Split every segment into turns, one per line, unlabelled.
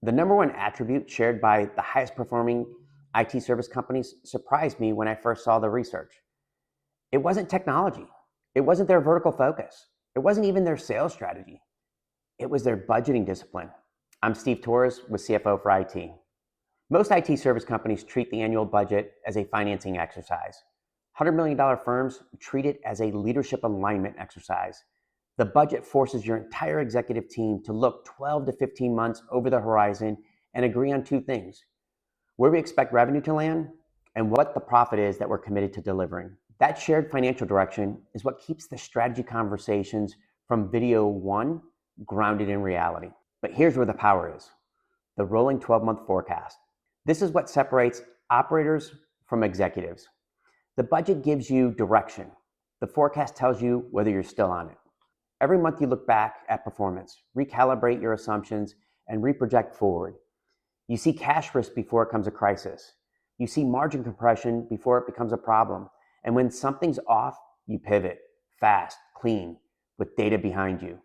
The number one attribute shared by the highest performing IT service companies surprised me when I first saw the research. It wasn't technology. It wasn't their vertical focus. It wasn't even their sales strategy. It was their budgeting discipline. I'm Steve Torres with CFO for IT. Most IT service companies treat the annual budget as a financing exercise. $100 million firms treat it as a leadership alignment exercise. The budget forces your entire executive team to look 12 to 15 months over the horizon and agree on two things: where we expect revenue to land and what the profit is that we're committed to delivering. That shared financial direction is what keeps the strategy conversations from video one grounded in reality. But here's where the power is: the rolling 12-month forecast. This is what separates operators from executives. The budget gives you direction. The forecast tells you whether you're still on it. Every month you look back at performance, recalibrate your assumptions, and reproject forward. You see cash risk before it becomes a crisis. You see margin compression before it becomes a problem. And when something's off, you pivot, fast, clean, with data behind you.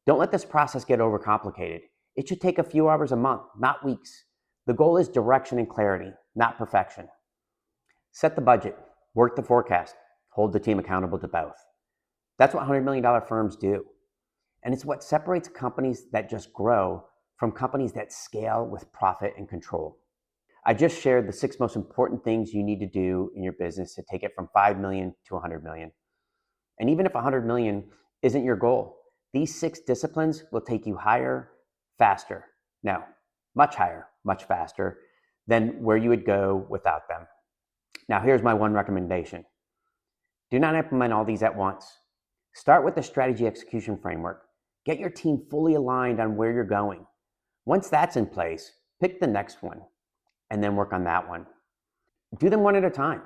Don't let this process get overcomplicated. It should take a few hours a month, not weeks. The goal is direction and clarity, not perfection. Set the budget, work the forecast, hold the team accountable to both. That's what $100 million firms do. And it's what separates companies that just grow from companies that scale with profit and control. I just shared the 6 most important things you need to do in your business to take it from 5 million to 100 million. And even if 100 million isn't your goal, these 6 disciplines will take you higher, faster. No, much higher, much faster than where you would go without them. Now, here's my one recommendation. Do not implement all these at once. Start with the strategy execution framework. Get your team fully aligned on where you're going. Once that's in place, pick the next one and then work on that one. Do them one at a time.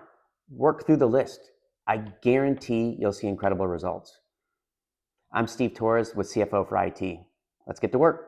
Work through the list. I guarantee you'll see incredible results. I'm Steve Torres with CFO for IT. Let's get to work.